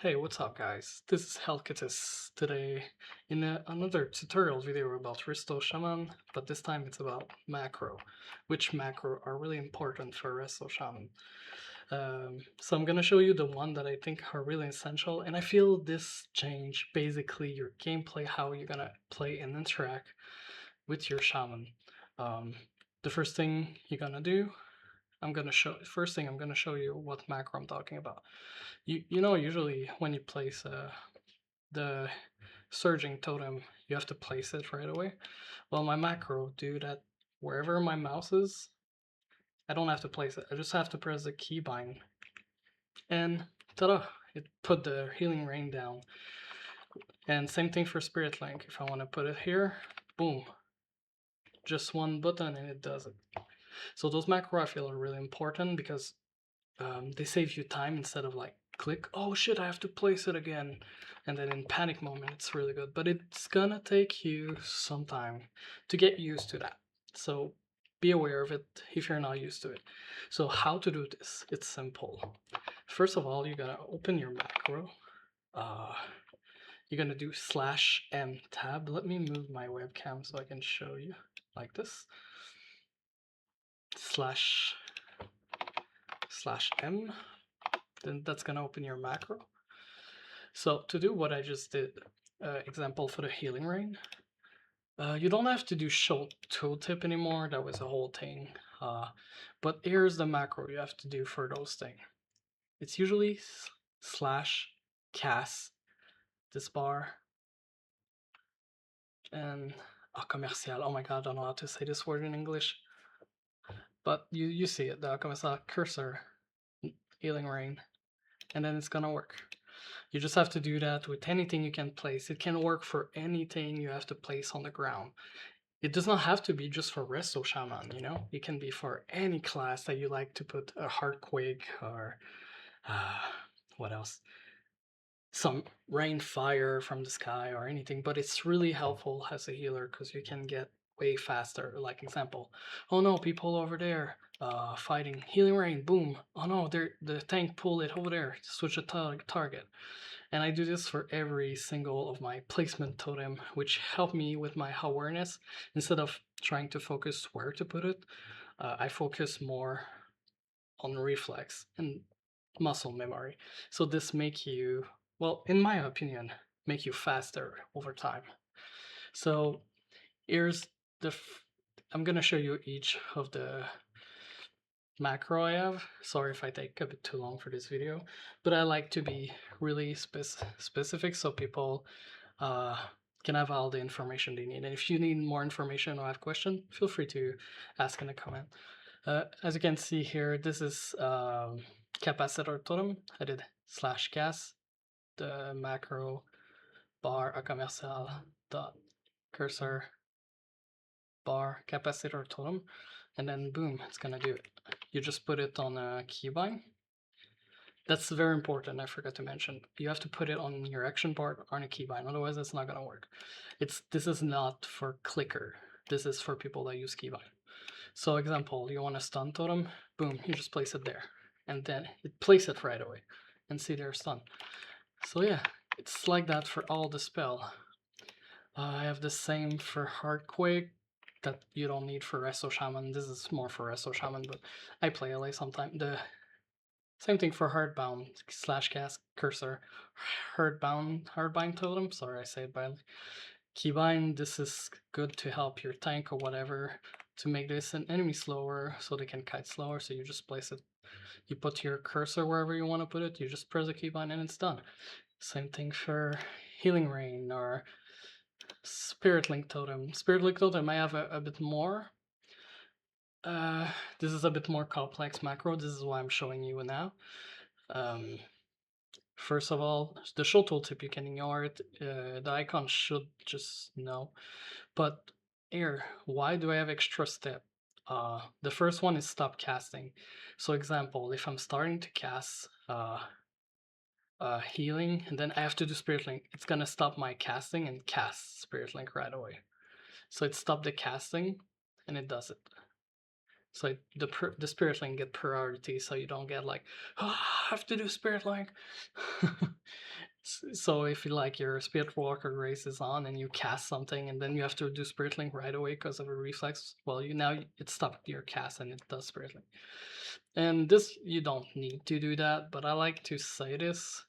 Hey, what's up guys? This is Elkethus today in another tutorial video about Resto Shaman, but this time it's about macro, which macro are really important for Resto Shaman. So I'm gonna show you the one that I think are really essential, and I feel this change basically your gameplay, how you're gonna play and interact with your Shaman. Um, the first thing you're gonna do, first thing I'm gonna show you what macro I'm talking about. You know, usually when you place the surging totem, you have to place it right away. Well, my macro do that wherever my mouse is. I don't have to place it. I just have to press the keybind, and ta-da! It put the healing rain down. And same thing for Spirit Link. If I want to put it here, boom, just one button and it does it. So those macro I feel are really important because they save you time instead of like click, oh shit, I have to place it again, and then in panic moment it's really good, but it's gonna take you some time to get used to that. So be aware of it if you're not used to it. So how to do this? It's simple. First of all, you gotta open your macro. You're gonna do /m tab. Let me move my webcam so I can show you like this. /m, then that's gonna open your macro. So to do what I just did, example for the healing rain, you don't have to do show tooltip anymore. That was a whole thing. But here's the macro you have to do for those things. It's usually /cast this bar and commercial. Oh my god, I don't know how to say this word in English. But you see it, the commercial cursor, healing rain, and then it's gonna work. You just have to do that with anything you can place. It can work for anything you have to place on the ground. It does not have to be just for Resto Shaman, you know? It can be for any class that you like to put a Heartquake or uh, what else? Some rain fire from the sky or anything, but it's really helpful as a healer because you can get way faster. Like example, oh no, people over there fighting, healing rain, boom. Oh no, the tank pulled it over there, switch a target. And I do this for every single of my placement totem, which help me with my awareness. Instead of trying to focus where to put it, I focus more on reflex and muscle memory. So this make you, well, in my opinion, make you faster over time. So here's I'm gonna show you each of the macro I have. Sorry if I take a bit too long for this video, but I like to be really specific so people uh, can have all the information they need. And if you need more information or have question, feel free to ask in a comment. As you can see here, this is Capacitor Totem. I did /cast, the macro bar a commercial dot cursor bar Capacitor Totem, and then boom, it's gonna do it. You just put it on a keybind. That's very important, I forgot to mention. You have to put it on your action bar on a keybind, otherwise it's not gonna work. This is not for clicker. This is for people that use keybind. So example, you want a stun totem, boom, you just place it there. And then it place it right away. And see they're stun. So yeah, it's like that for all the spell. I have the same for Heartquake that you don't need for Resto Shaman. This is more for Resto Shaman, but I play LA sometimes. The same thing for Hardbound /cast cursor. Hardbind totem. Sorry, I say it badly. Keybind. This is good to help your tank or whatever to make this an enemy slower, so they can kite slower. So you just place it. You put your cursor wherever you want to put it. You just press the keybind and it's done. Same thing for Healing Rain or Spirit Link Totem. Spirit Link Totem I have a bit more. This is a bit more complex macro. This is why I'm showing you now. First of all, the show tooltip, you can ignore it. The icon should just know. But here, why do I have extra step? The first one is stop casting. So example, if I'm starting to cast healing and then I have to do Spirit Link, it's gonna stop my casting and cast Spirit Link right away. So it stopped the casting and it does it. So the Spirit Link get priority, so you don't get like, oh, I have to do Spirit Link. So if you like your Spirit Walker race is on and you cast something and then you have to do Spirit Link right away because of a reflex, well, it stopped your cast and it does Spirit Link. And this, you don't need to do that, but I like to say this,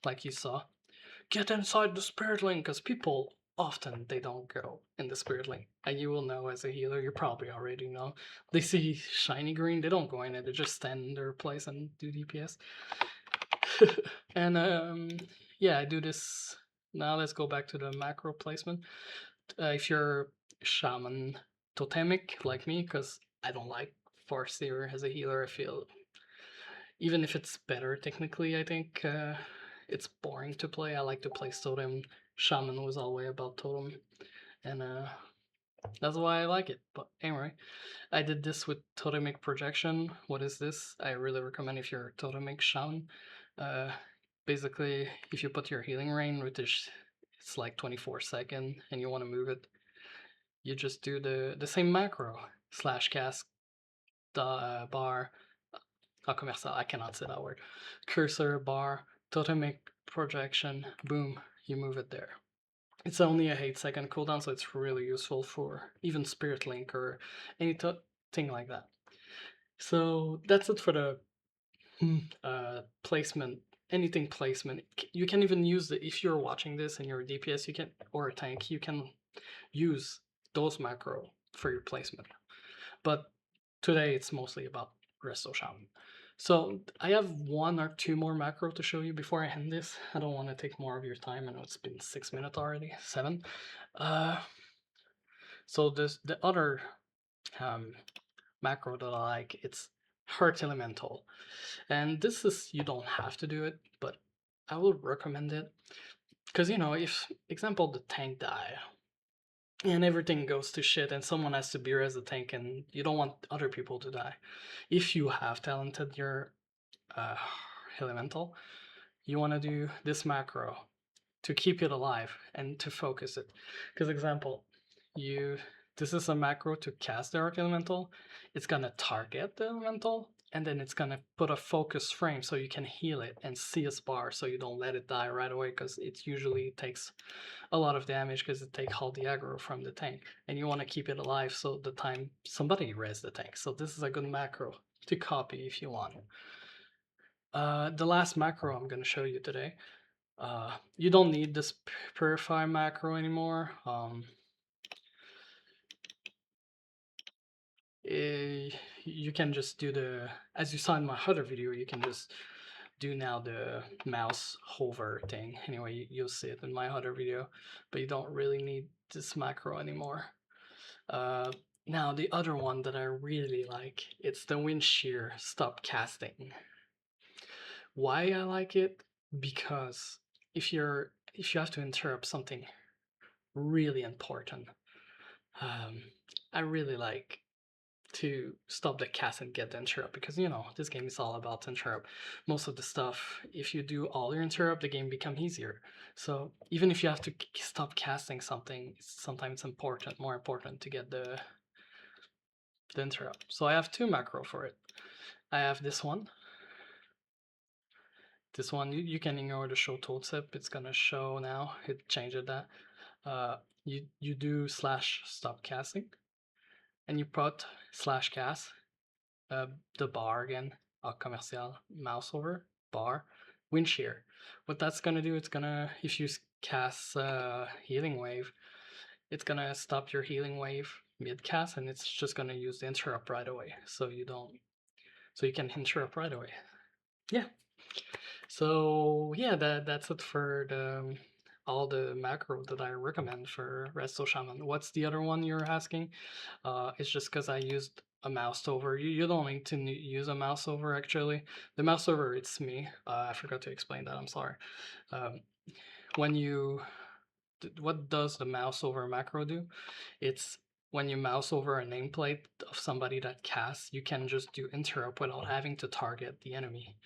like you saw. Get inside the Spirit Link, because people often they don't go in the Spirit Link. And you will know as a healer, you probably already know. They see shiny green, they don't go in it, they just stand in their place and do DPS. And yeah, I do this. Now let's go back to the macro placement. If you're Shaman Totemic like me, because I don't like Farseer as a healer, I feel even if it's better technically, I think it's boring to play. I like to play Totem. Shaman was always about Totem, and that's why I like it. But anyway, I did this with Totemic Projection. What is this? I really recommend if you're Totemic Shaman. Basically, if you put your healing rain, which is it's like 24-second, and you want to move it, you just do the same macro / cast bar. Commercial, I cannot say that word. Cursor bar, totemic projection, boom, you move it there. It's only a 8-second cooldown, so it's really useful for even Spirit Link or anything like that. So that's it for the placement. Anything placement. You can even use it if you're watching this and you're a DPS. You can or a tank. You can use those macro for your placement. But today it's mostly about Resto Shaman. So I have 1 or 2 more macro to show you before I end this. I don't want to take more of your time. I know it's been 6 minutes already, 7. So the other macro that I like, it's Heart Elemental. And this is, you don't have to do it, but I will recommend it. Because, if, example, the tank die, and everything goes to shit and someone has to be res the tank and you don't want other people to die. If you have talented your elemental, you want to do this macro to keep it alive and to focus it. Because example, this is a macro to cast the Arc Elemental. It's gonna target the Elemental and then it's gonna put a focus frame so you can heal it and see its bar so you don't let it die right away, because it usually takes a lot of damage because it takes all the aggro from the tank, and you want to keep it alive so the time somebody res the tank. So this is a good macro to copy if you want. The last macro I'm going to show you today, you don't need this purify macro anymore. You can just do as you saw in my other video, you can just do now the Mouseover thing. Anyway, you'll see it in my other video, but you don't really need this macro anymore. Now the other one that I really like, it's the Shear stopcasting. Why I like it? Because if you have to interrupt something really important, I really like to stop the cast and get the interrupt, because this game is all about interrupt. Most of the stuff, if you do all your interrupt, the game become easier. So even if you have to stop casting something, sometimes it's more important to get the interrupt. So I have 2 macro for it. I have this one. This one, you can ignore the show tooltip. It's gonna show now. It changed that. You do / stop casting, and you put / cast the bar again, commercial Mouseover bar Shear. What that's gonna do, it's gonna, if you cast healing wave, it's gonna stop your healing wave mid cast, and it's just gonna use the interrupt right away, so you can interrupt right away. Yeah. So yeah, that's it for all the macro that I recommend for Resto Shaman. What's the other one you're asking? It's just because I used a Mouseover. You don't need to use a Mouseover actually. The Mouseover, it's me. I forgot to explain that. I'm sorry. When you, what does the Mouseover macro do? It's when you mouse over a nameplate of somebody that casts, you can just do interrupt without having to target the enemy.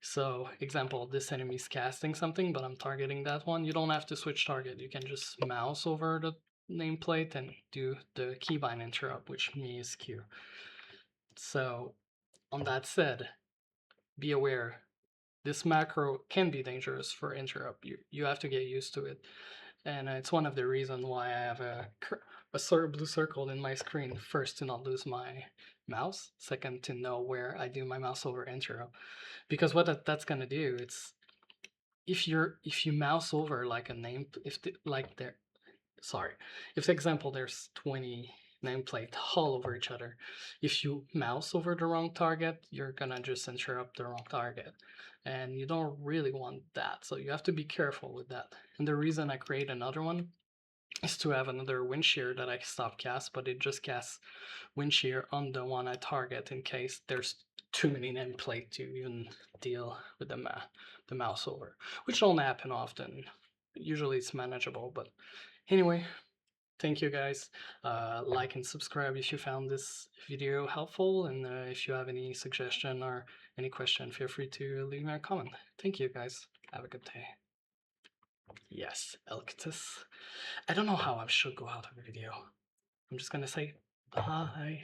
So, example, this enemy's casting something, but I'm targeting that one. You don't have to switch target. You can just mouse over the nameplate and do the keybind interrupt, which me is Q. So, on that said, be aware, this macro can be dangerous for interrupt. You have to get used to it, and it's one of the reasons why I have a blue circle in my screen. First, to not lose my mouse. Second, to know where I do my mouse over interrupt, because what that's gonna do, it's if you mouse over like a name, like there, sorry, if for example there's 20 nameplate all over each other, if you mouse over the wrong target, you're gonna just interrupt the wrong target, and you don't really want that, so you have to be careful with that. And the reason I create another one is to have another wind shear that I stop cast, but it just casts wind shear on the one I target in case there's too many nameplate to even deal with the mouse over, which don't happen often. Usually it's manageable, but anyway, thank you guys. Like and subscribe if you found this video helpful, and if you have any suggestion or any question, feel free to leave me a comment. Thank you guys. Have a good day. Yes, Elkethus. I don't know how I should go out of the video. I'm just gonna say bye.